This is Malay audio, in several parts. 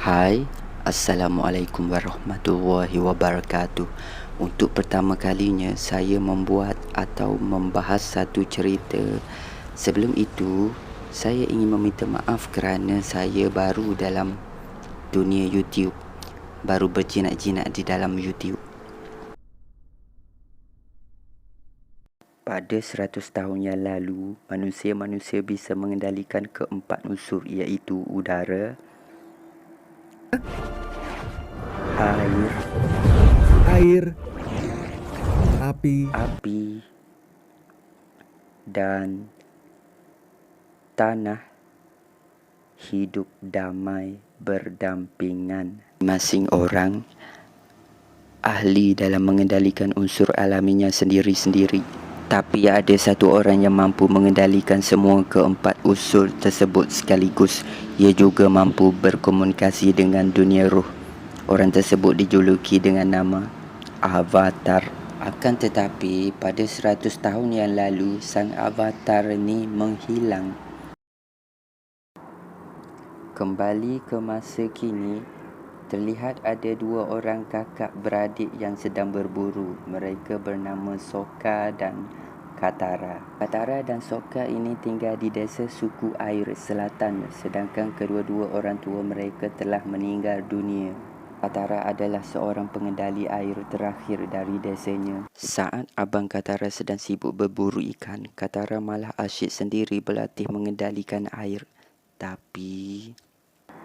Hai, Assalamualaikum warahmatullahi wabarakatuh. Untuk pertama kalinya saya membuat atau membahas satu cerita. Sebelum itu, saya ingin meminta maaf kerana saya baru dalam dunia YouTube. Baru berjinak-jinak di dalam YouTube. Pada 100 tahun yang lalu, manusia-manusia bisa mengendalikan keempat unsur iaitu udara, air, api, dan tanah hidup damai berdampingan. Masing orang ahli dalam mengendalikan unsur alaminya sendiri-sendiri. Tapi ada satu orang yang mampu mengendalikan semua keempat unsur tersebut sekaligus. Ia juga mampu berkomunikasi dengan dunia roh. Orang tersebut dijuluki dengan nama Avatar. Akan tetapi pada 100 tahun yang lalu sang Avatar ini menghilang. Kembali ke masa kini, terlihat ada dua orang kakak beradik yang sedang berburu. Mereka bernama Sokka dan Katara. Katara dan Sokka ini tinggal di desa suku air selatan, sedangkan kedua-dua orang tua mereka telah meninggal dunia. Katara adalah seorang pengendali air terakhir dari desanya. Saat abang Katara sedang sibuk berburu ikan, Katara malah asyik sendiri berlatih mengendalikan air. Tapi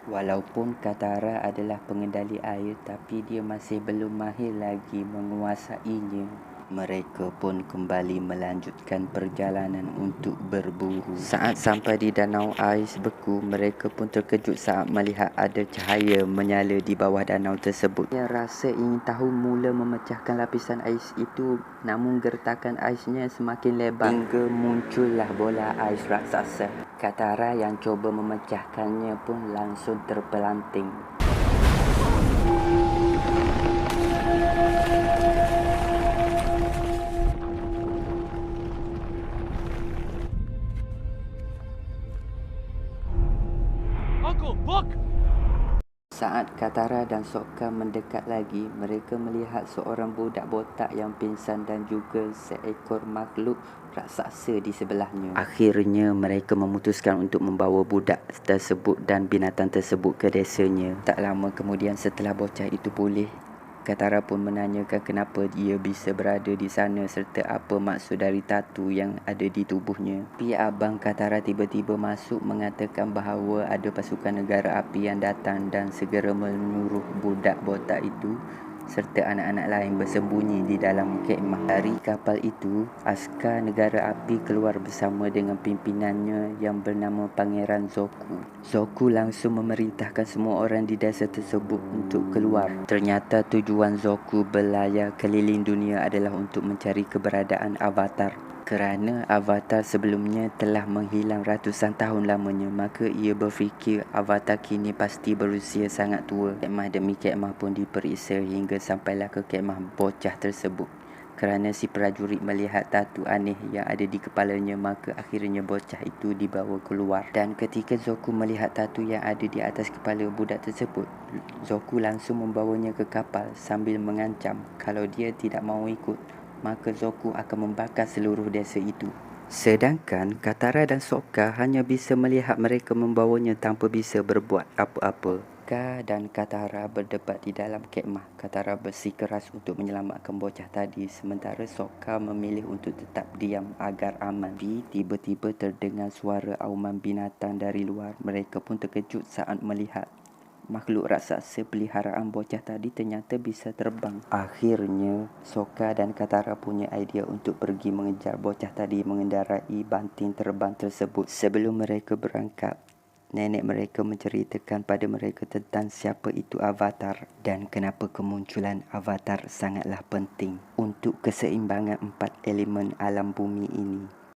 walaupun Katara adalah pengendali air, tapi dia masih belum mahir lagi menguasainya. Mereka pun kembali melanjutkan perjalanan untuk berburu. Saat sampai di danau ais beku, mereka pun terkejut saat melihat ada cahaya menyala di bawah danau tersebut. Dia rasa ingin tahu mula memecahkan lapisan ais itu, namun gertakan aisnya semakin lebar hingga muncullah bola ais raksasa. Katara yang cuba memecahkannya pun langsung terpelanting. Saat Katara dan Sokka mendekat lagi, mereka melihat seorang budak botak yang pingsan dan juga seekor makhluk raksasa di sebelahnya. Akhirnya mereka memutuskan untuk membawa budak tersebut dan binatang tersebut ke desanya. Tak lama kemudian setelah bocah itu pulih, Katara pun menanyakan kenapa ia bisa berada di sana serta apa maksud dari tatu yang ada di tubuhnya. Tapi abang Katara tiba-tiba masuk mengatakan bahawa ada pasukan negara api yang datang dan segera menyuruh budak botak itu serta anak-anak lain bersembunyi di dalam kemah. Dari kapal itu, askar negara api keluar bersama dengan pimpinannya yang bernama Pangeran Zoku. Zoku langsung memerintahkan semua orang di desa tersebut untuk keluar. Ternyata tujuan Zoku berlayar keliling dunia adalah untuk mencari keberadaan Avatar. Kerana Avatar sebelumnya telah menghilang ratusan tahun lamanya, maka ia berfikir Avatar kini pasti berusia sangat tua. Kemah demi kemah pun diperiksa hingga sampailah ke kemah bocah tersebut. Kerana si prajurit melihat tatu aneh yang ada di kepalanya, maka akhirnya bocah itu dibawa keluar. Dan ketika Zoku melihat tatu yang ada di atas kepala budak tersebut, Zoku langsung membawanya ke kapal sambil mengancam kalau dia tidak mahu ikut, maka Zoku akan membakar seluruh desa itu. Sedangkan Katara dan Sokka hanya bisa melihat mereka membawanya tanpa bisa berbuat apa-apa. Sokka dan Katara berdebat di dalam kemah. Katara bersikeras untuk menyelamatkan bocah tadi, sementara Sokka memilih untuk tetap diam agar aman. Tiba-tiba terdengar suara auman binatang dari luar. Mereka pun terkejut saat melihat makhluk raksasa peliharaan bocah tadi ternyata bisa terbang. Akhirnya, Sokka dan Katara punya idea untuk pergi mengejar bocah tadi mengendarai banting terbang tersebut. Sebelum mereka berangkat, nenek mereka menceritakan pada mereka tentang siapa itu Avatar dan kenapa kemunculan Avatar sangatlah penting untuk keseimbangan empat elemen alam bumi ini.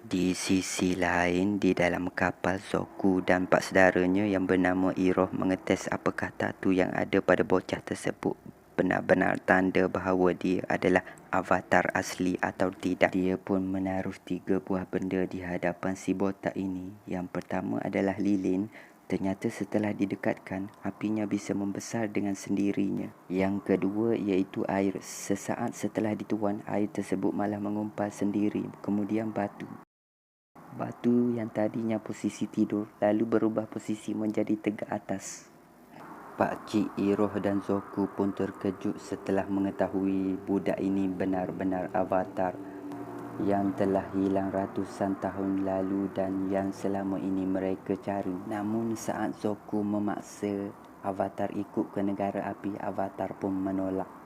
Di sisi lain, di dalam kapal, Zoku dan empat saudaranya yang bernama Iroh mengetes apakah tatu yang ada pada bocah tersebut benar-benar tanda bahawa dia adalah Avatar asli atau tidak. Dia pun menaruh 3 buah benda di hadapan si botak ini. Yang pertama adalah lilin, Ternyata setelah didekatkan, apinya bisa membesar dengan sendirinya. Yang kedua iaitu air. Sesaat setelah dituan, air tersebut malah mengumpal sendiri. Kemudian batu. Batu yang tadinya posisi tidur, lalu berubah posisi menjadi tegak atas. Pak Cik Iroh dan Zoku pun terkejut setelah mengetahui budak ini benar-benar avatar yang telah hilang ratusan tahun lalu dan yang selama ini mereka cari. Namun saat Zoku memaksa avatar ikut ke negara api, avatar pun menolak.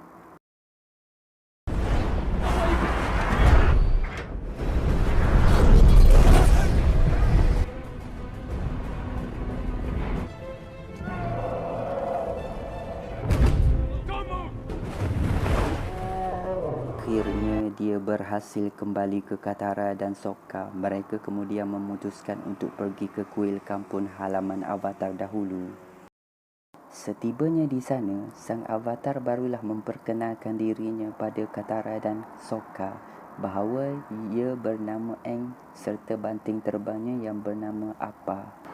Akhirnya dia berhasil kembali ke Katara dan Sokka. Mereka kemudian memutuskan untuk pergi ke kuil kampung halaman avatar dahulu. Setibanya di sana, sang avatar barulah memperkenalkan dirinya pada Katara dan Sokka bahawa ia bernama Aang serta banting terbangnya yang bernama Appa.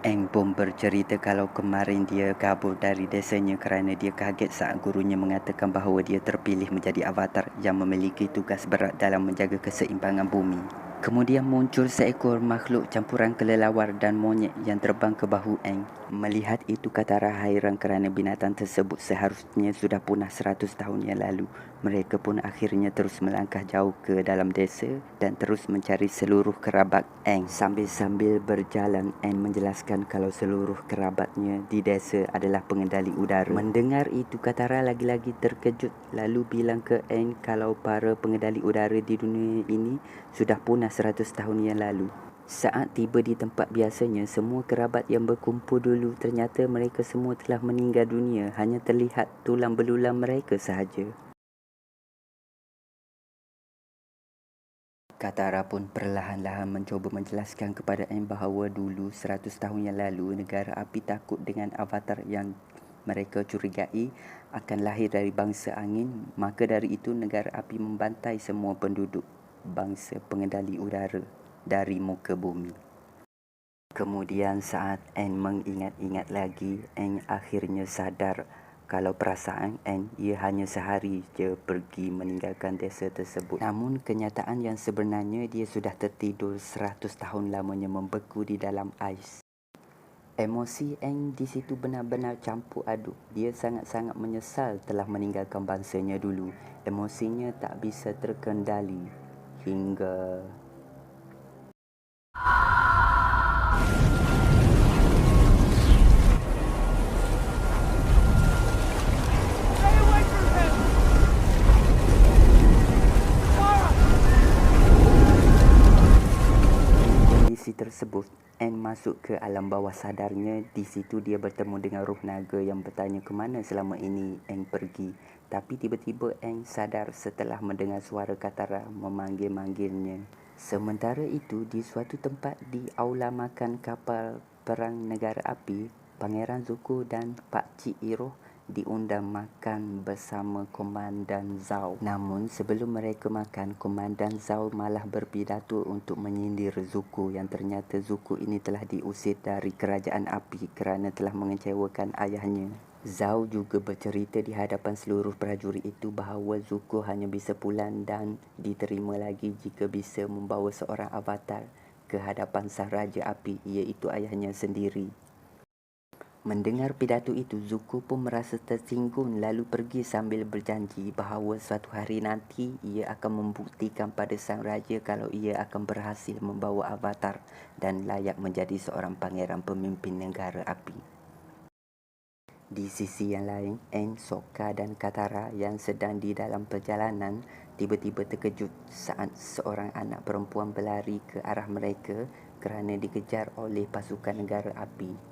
Aang pun bercerita kalau kemarin dia kabur dari desanya kerana dia kaget saat gurunya mengatakan bahawa dia terpilih menjadi avatar yang memiliki tugas berat dalam menjaga keseimbangan bumi. Kemudian muncul seekor makhluk campuran kelelawar dan monyet yang terbang ke bahu Aang. Melihat itu, Katara hairan kerana binatang tersebut seharusnya sudah punah 100 tahun yang lalu. Mereka pun akhirnya terus melangkah jauh ke dalam desa dan terus mencari seluruh kerabat Aang. Sambil berjalan, Aang menjelaskan kalau seluruh kerabatnya di desa adalah pengendali udara. Mendengar itu, Katara lagi-lagi terkejut lalu bilang ke Aang kalau para pengendali udara di dunia ini sudah punah 100 tahun yang lalu. Saat tiba di tempat biasanya, semua kerabat yang berkumpul dulu ternyata mereka semua telah meninggal dunia. Hanya terlihat tulang belulang mereka sahaja. Katara pun perlahan-lahan mencuba menjelaskan kepada Aang bahawa dulu 100 tahun yang lalu negara api takut dengan avatar yang mereka curigai akan lahir dari bangsa angin. Maka dari itu negara api membantai semua penduduk bangsa pengendali udara dari muka bumi. Kemudian saat Aang mengingat-ingat lagi, Aang akhirnya sadar kalau perasaan Aang ia hanya sehari je pergi meninggalkan desa tersebut. Namun kenyataan yang sebenarnya dia sudah tertidur 100 tahun lamanya membeku di dalam ais. Emosi Aang di situ benar-benar campur aduk. Dia sangat-sangat menyesal telah meninggalkan bangsanya dulu. Emosinya tak bisa terkendali hingga kondisi tersebut. Aang masuk ke alam bawah sadarnya. Di situ dia bertemu dengan roh naga yang bertanya ke mana selama ini Aang pergi. Tapi tiba-tiba Aang sadar setelah mendengar suara Katara memanggil-manggilnya. Sementara itu, di suatu tempat di aula makan kapal perang negara api, Pangeran Zuko dan Pak Cik Iroh diundang makan bersama Komandan Zhao. Namun sebelum mereka makan, Komandan Zhao malah berpidato untuk menyindir Zuko yang ternyata Zuko ini telah diusir dari kerajaan api kerana telah mengecewakan ayahnya. Zhao juga bercerita di hadapan seluruh prajurit itu bahawa Zuko hanya bisa pulang dan diterima lagi jika bisa membawa seorang avatar ke hadapan sang raja api, iaitu ayahnya sendiri. Mendengar pidato itu, Zuko pun merasa tersinggung lalu pergi sambil berjanji bahawa suatu hari nanti ia akan membuktikan pada sang raja kalau ia akan berhasil membawa avatar dan layak menjadi seorang pangeran pemimpin negara api. Di sisi yang lain, Aang, Sokka dan Katara yang sedang di dalam perjalanan tiba-tiba terkejut saat seorang anak perempuan berlari ke arah mereka kerana dikejar oleh pasukan negara api.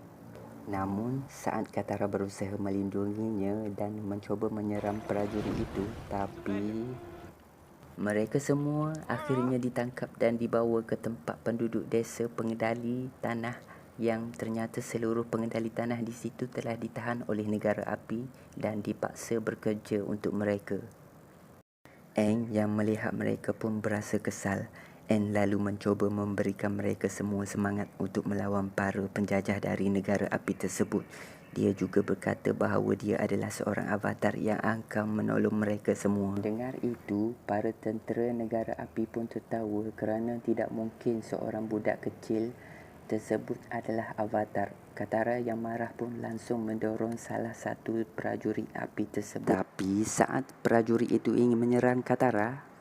Namun, saat Katara berusaha melindunginya dan mencuba menyeram prajurit itu, tapi mereka semua akhirnya ditangkap dan dibawa ke tempat penduduk desa pengendali tanah yang ternyata seluruh pengendali tanah di situ telah ditahan oleh negara api dan dipaksa bekerja untuk mereka. Aang yang melihat mereka pun berasa kesal. Anne lalu mencuba memberikan mereka semua semangat untuk melawan para penjajah dari negara api tersebut. Dia juga berkata bahawa dia adalah seorang avatar yang akan menolong mereka semua. Dengar itu, para tentera negara api pun tertawa kerana tidak mungkin seorang budak kecil tersebut adalah avatar. Katara yang marah pun langsung mendorong salah satu prajurit api tersebut. Tapi saat prajurit itu ingin menyerang Katara,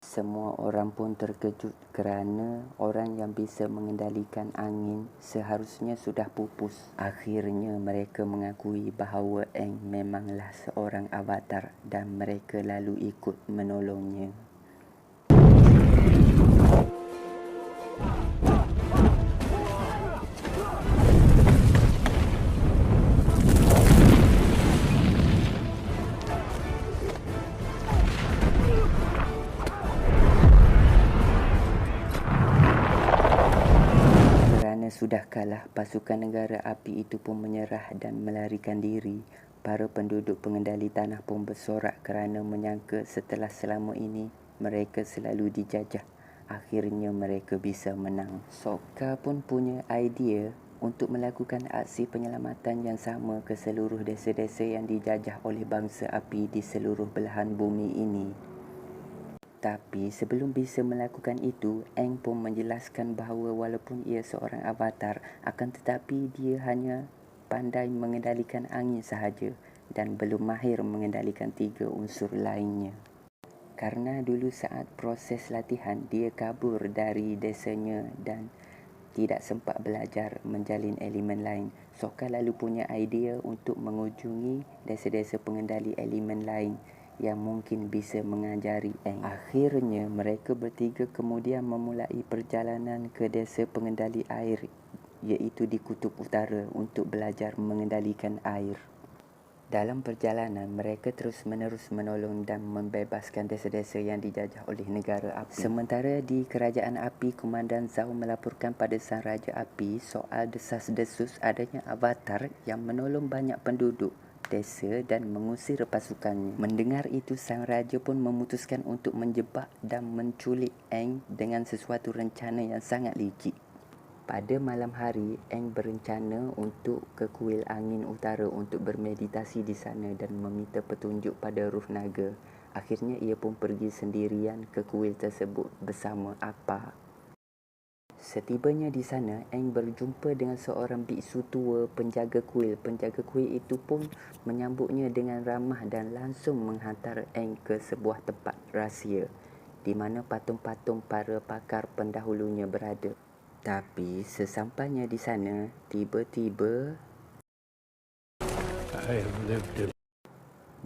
semua orang pun terkejut kerana orang yang bisa mengendalikan angin seharusnya sudah pupus. Akhirnya mereka mengakui bahawa Aang memanglah seorang avatar dan mereka lalu ikut menolongnya. Sudah kalah, pasukan negara api itu pun menyerah dan melarikan diri. Para penduduk pengendali tanah pun bersorak kerana menyangka setelah selama ini mereka selalu dijajah, akhirnya mereka bisa menang. Sokka pun punya idea untuk melakukan aksi penyelamatan yang sama ke seluruh desa-desa yang dijajah oleh bangsa api di seluruh belahan bumi ini. Tapi sebelum bisa melakukan itu, Aang pun menjelaskan bahawa walaupun ia seorang avatar, akan tetapi dia hanya pandai mengendalikan angin sahaja dan belum mahir mengendalikan 3 unsur lainnya. Karena dulu saat proses latihan, dia kabur dari desanya dan tidak sempat belajar menjalin elemen lain. Sokka lalu punya idea untuk mengunjungi desa-desa pengendali elemen lain yang mungkin bisa mengajari Aang. Akhirnya mereka bertiga kemudian memulai perjalanan ke desa pengendali air, iaitu di Kutub Utara, untuk belajar mengendalikan air. Dalam perjalanan, mereka terus-menerus menolong dan membebaskan desa-desa yang dijajah oleh negara api. Sementara di kerajaan api, Komandan Zhao melaporkan pada Sang Raja Api soal desas-desus adanya avatar yang menolong banyak penduduk desa dan mengusir pasukannya. Mendengar itu, sang raja pun memutuskan untuk menjebak dan menculik Aang dengan sesuatu rencana yang sangat licik. Pada malam hari, Aang berencana untuk ke kuil angin utara untuk bermeditasi di sana dan meminta petunjuk pada ruh naga. Akhirnya ia pun pergi sendirian ke kuil tersebut bersama Appa. Setibanya di sana, Aang berjumpa dengan seorang biksu tua penjaga kuil. Penjaga kuil itu pun menyambutnya dengan ramah dan langsung menghantar Aang ke sebuah tempat rahsia di mana patung-patung para pakar pendahulunya berada. Tapi sesampainya di sana, tiba-tiba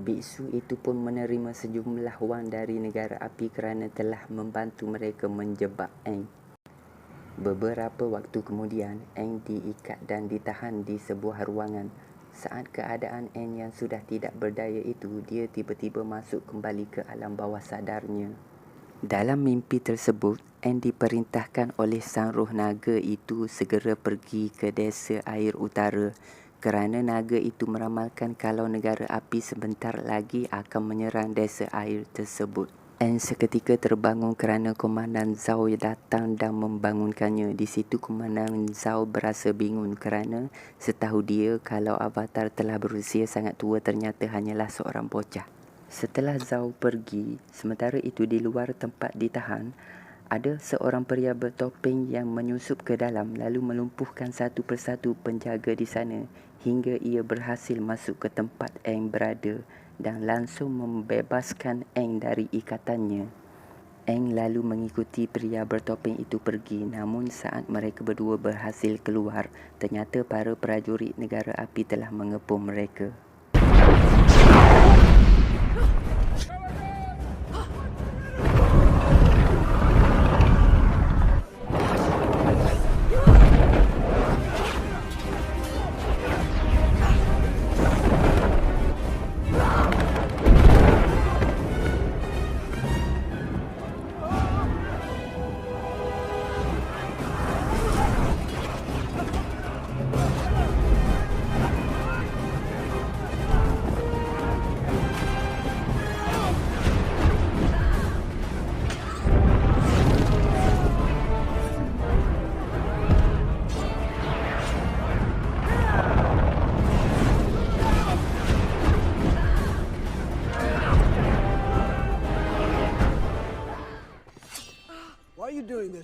biksu itu pun menerima sejumlah wang dari negara api kerana telah membantu mereka menjebak Aang. Beberapa waktu kemudian, Aang diikat dan ditahan di sebuah ruangan. Saat keadaan Aang yang sudah tidak berdaya itu, dia tiba-tiba masuk kembali ke alam bawah sadarnya. Dalam mimpi tersebut, Aang diperintahkan oleh sang roh naga itu segera pergi ke desa air utara kerana naga itu meramalkan kalau negara api sebentar lagi akan menyerang desa air tersebut. Aang seketika terbangun kerana Komandan Zhao datang dan membangunkannya. Di situ Komandan Zhao berasa bingung kerana setahu dia kalau avatar telah berusia sangat tua ternyata hanyalah seorang bocah. Setelah Zhao pergi, sementara itu di luar tempat ditahan, ada seorang pria bertopeng yang menyusup ke dalam lalu melumpuhkan satu persatu penjaga di sana hingga ia berhasil masuk ke tempat Aang berada dan langsung membebaskan Aang dari ikatannya. Aang lalu mengikuti pria bertopeng itu pergi, namun saat mereka berdua berhasil keluar, ternyata para prajurit negara api telah mengepung mereka.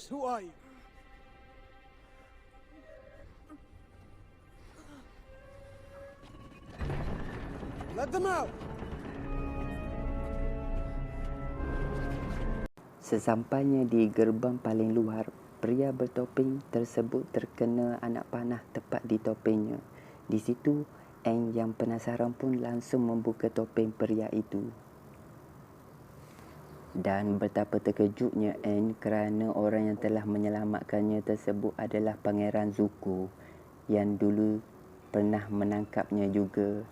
Jesus, who are you? Let them out! Sesampainya di gerbang paling luar, pria bertopeng tersebut terkena anak panah tepat di topengnya. Di situ, Aang yang penasaran pun langsung membuka topeng pria itu. Dan betapa terkejutnya Aang kerana orang yang telah menyelamatkannya tersebut adalah Pangeran Zuko yang dulu pernah menangkapnya juga.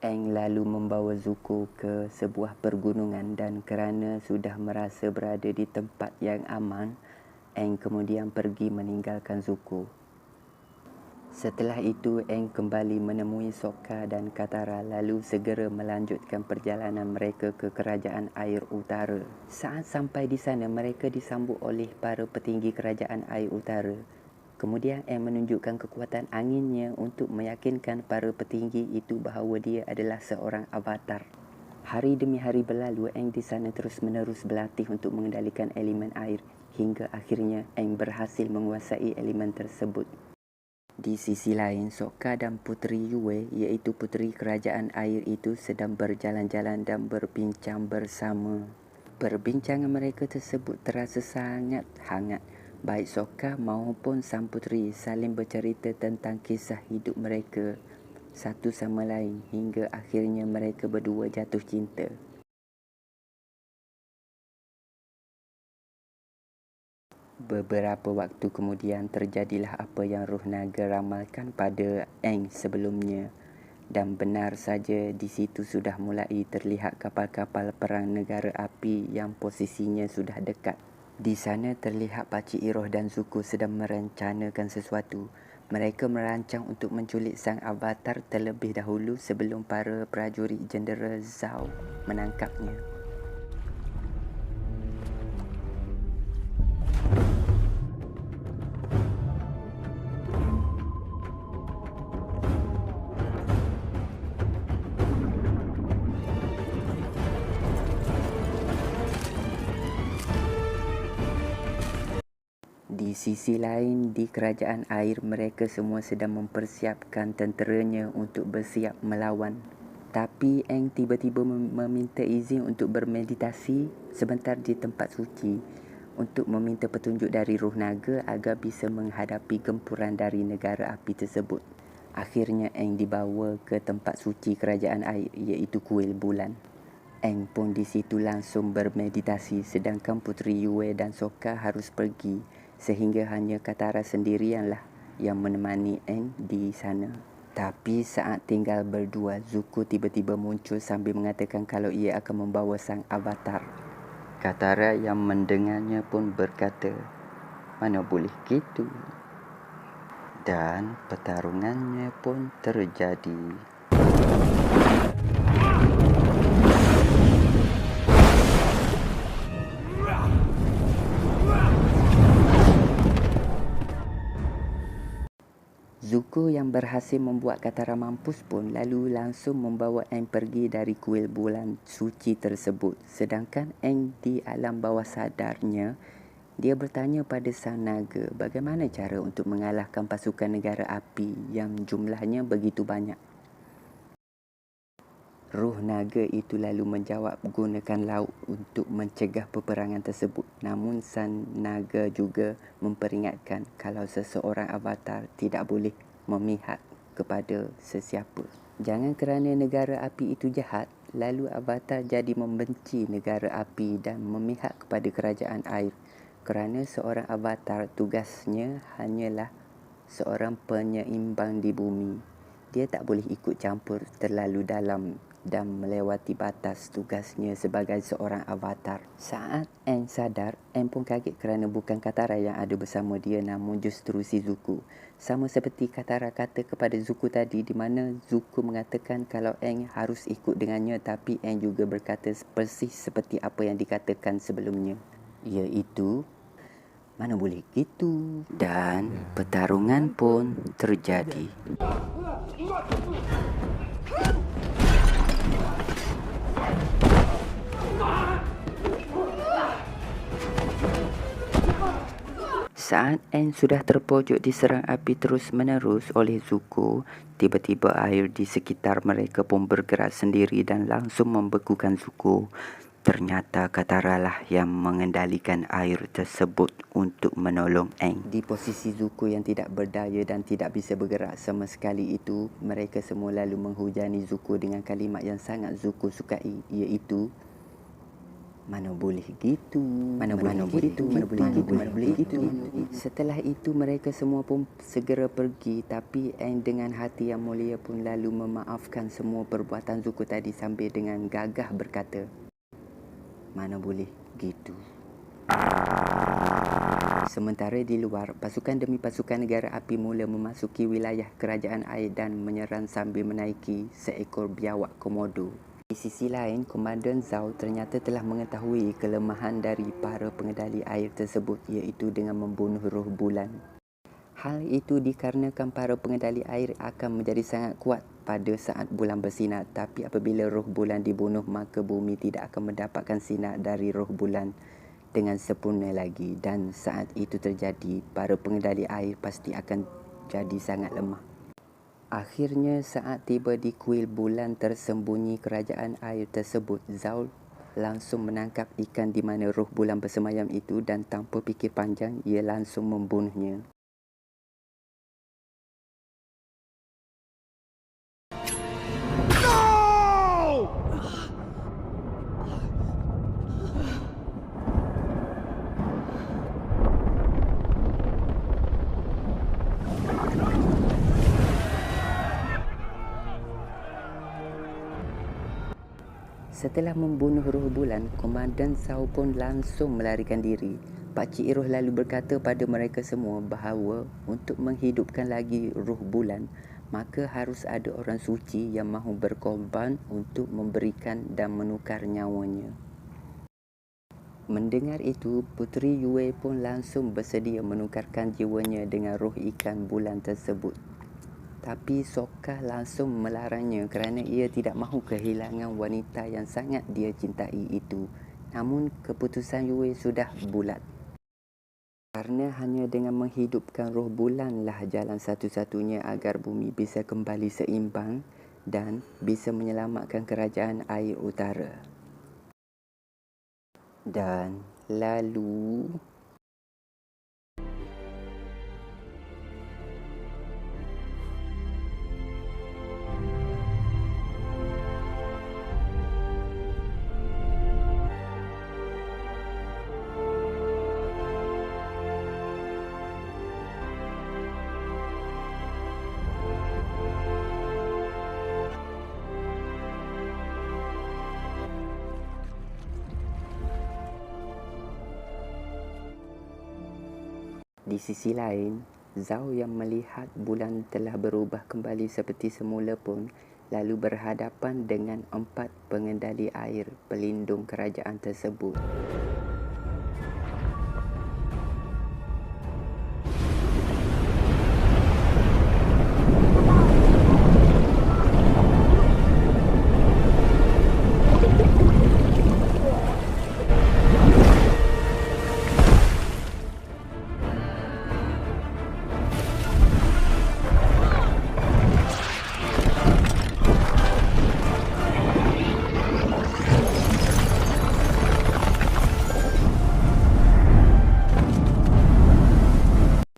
Aang lalu membawa Zuko ke sebuah pergunungan dan kerana sudah merasa berada di tempat yang aman, Aang kemudian pergi meninggalkan Zuko. Setelah itu, Aang kembali menemui Sokka dan Katara lalu segera melanjutkan perjalanan mereka ke Kerajaan Air Utara. Saat sampai di sana, mereka disambut oleh para petinggi Kerajaan Air Utara. Kemudian Aang menunjukkan kekuatan anginnya untuk meyakinkan para petinggi itu bahawa dia adalah seorang avatar. Hari demi hari berlalu, Aang di sana terus-menerus berlatih untuk mengendalikan elemen air hingga akhirnya Aang berhasil menguasai elemen tersebut. Di sisi lain, Sokka dan Puteri Yue, iaitu puteri kerajaan air itu, sedang berjalan-jalan dan berbincang bersama. Perbincangan mereka tersebut terasa sangat hangat. Baik Sokka maupun sang puteri saling bercerita tentang kisah hidup mereka satu sama lain hingga akhirnya mereka berdua jatuh cinta. Beberapa waktu kemudian terjadilah apa yang Roh Naga ramalkan pada Aang sebelumnya. Dan benar saja, di situ sudah mulai terlihat kapal-kapal perang negara api yang posisinya sudah dekat. Di sana terlihat Pakcik Iroh dan Zuko sedang merencanakan sesuatu. Mereka merancang untuk menculik sang avatar terlebih dahulu sebelum para prajurit jendera Zhao menangkapnya. Di sisi lain, di kerajaan air, mereka semua sedang mempersiapkan tenteranya untuk bersiap melawan. Tapi Aang tiba-tiba meminta izin untuk bermeditasi sebentar di tempat suci untuk meminta petunjuk dari Roh Naga agar bisa menghadapi gempuran dari negara api tersebut. Akhirnya Aang dibawa ke tempat suci kerajaan air, iaitu Kuil Bulan. Aang pun di situ langsung bermeditasi sedangkan Puteri Yue dan Sokka harus pergi sehingga hanya Katara sendirianlah yang menemani Aang di sana. Tapi saat tinggal berdua, Zuko tiba-tiba muncul sambil mengatakan kalau ia akan membawa sang avatar. Katara yang mendengarnya pun berkata, "Mana boleh gitu." Dan pertarungannya pun terjadi. Zuko yang berhasil membuat Katara mampus pun lalu langsung membawa Aang pergi dari kuil bulan suci tersebut. Sedangkan Aang di alam bawah sadarnya, dia bertanya pada sang naga bagaimana cara untuk mengalahkan pasukan negara api yang jumlahnya begitu banyak. Roh naga itu lalu menjawab gunakan laut untuk mencegah peperangan tersebut. Namun sang naga juga memperingatkan kalau seseorang avatar tidak boleh memihak kepada sesiapa. Jangan kerana negara api itu jahat, lalu avatar jadi membenci negara api dan memihak kepada kerajaan air. Kerana seorang avatar tugasnya hanyalah seorang penyeimbang di bumi. Dia tak boleh ikut campur terlalu dalam dan melewati batas tugasnya sebagai seorang avatar. Saat Aang sadar, Aang pun kaget kerana bukan Katara yang ada bersama dia namun justru si Zuko. Sama seperti Katara kata kepada Zuko tadi, di mana Zuko mengatakan kalau Aang harus ikut dengannya, tapi Aang juga berkata persis seperti apa yang dikatakan sebelumnya, iaitu Mana boleh gitu. Dan pertarungan pun terjadi. Saat Aang sudah terpojok diserang api terus-menerus oleh Zuko, tiba-tiba air di sekitar mereka pun bergerak sendiri dan langsung membekukan Zuko. Ternyata Katara lah yang mengendalikan air tersebut untuk menolong Aang. Di posisi Zuko yang tidak berdaya dan tidak bisa bergerak sama sekali itu, mereka semua lalu menghujani Zuko dengan kalimat yang sangat Zuko sukai, iaitu mana boleh gitu, mana boleh gitu. Setelah itu mereka semua pun segera pergi, tapi Aang dengan hati yang mulia pun lalu memaafkan semua perbuatan Zuko tadi sambil dengan gagah berkata, mana boleh gitu. Sementara di luar, pasukan demi pasukan negara api mula memasuki wilayah kerajaan air dan menyerang sambil menaiki seekor biawak komodo. Di sisi lain, Komandan Zhao ternyata telah mengetahui kelemahan dari para pengendali air tersebut, iaitu dengan membunuh roh bulan. Hal itu dikarenakan para pengendali air akan menjadi sangat kuat pada saat bulan bersinar, tapi apabila roh bulan dibunuh, maka bumi tidak akan mendapatkan sinar dari roh bulan dengan sempurna lagi, dan saat itu terjadi, para pengendali air pasti akan jadi sangat lemah. Akhirnya saat tiba di kuil bulan tersembunyi kerajaan air tersebut, Zhao langsung menangkap ikan di mana roh bulan bersemayam itu dan tanpa fikir panjang, ia langsung membunuhnya. Setelah membunuh roh bulan, Komandan Zhao pun langsung melarikan diri. Pakcik Iroh lalu berkata pada mereka semua bahawa untuk menghidupkan lagi roh bulan, maka harus ada orang suci yang mahu berkorban untuk memberikan dan menukar nyawanya. Mendengar itu, Puteri Yue pun langsung bersedia menukarkan jiwanya dengan roh ikan bulan tersebut. Tapi Sokka langsung melarangnya kerana ia tidak mahu kehilangan wanita yang sangat dia cintai itu. Namun keputusan Yue sudah bulat. Karena hanya dengan menghidupkan roh bulanlah jalan satu-satunya agar bumi bisa kembali seimbang dan bisa menyelamatkan kerajaan air utara. Dan lalu di sisi lain, Zhao yang melihat bulan telah berubah kembali seperti semula pun lalu berhadapan dengan 4 pengendali air pelindung kerajaan tersebut.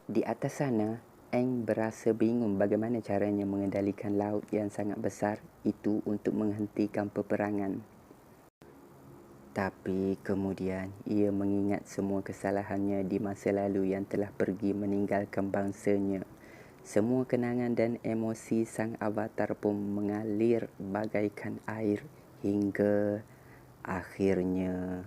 Di atas sana, Aang berasa bingung bagaimana caranya mengendalikan laut yang sangat besar itu untuk menghentikan peperangan. Tapi kemudian ia mengingat semua kesalahannya di masa lalu yang telah pergi meninggalkan bangsanya. Semua kenangan dan emosi sang avatar pun mengalir bagaikan air hingga akhirnya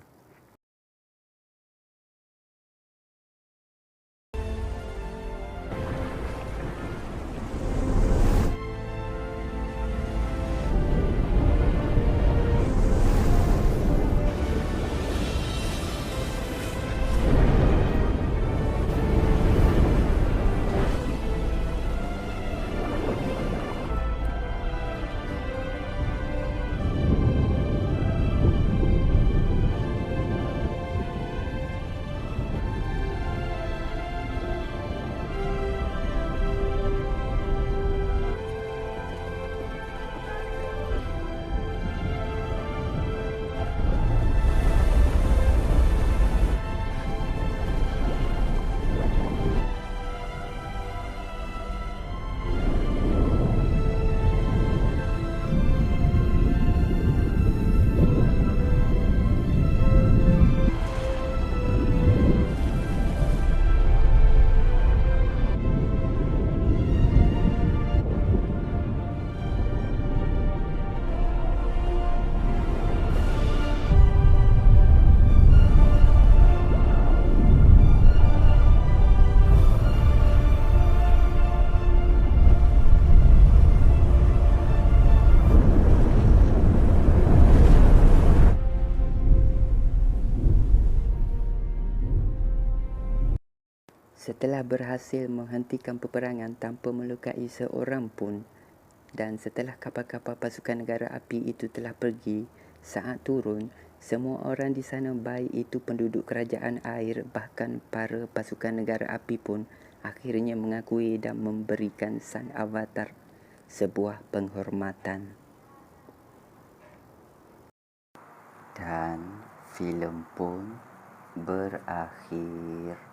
telah berhasil menghentikan peperangan tanpa melukai seorang pun. Dan setelah kapal-kapal pasukan negara api itu telah pergi, saat turun, semua orang di sana, baik itu penduduk kerajaan air bahkan para pasukan negara api pun, akhirnya mengakui dan memberikan sang avatar sebuah penghormatan. Dan filem pun berakhir.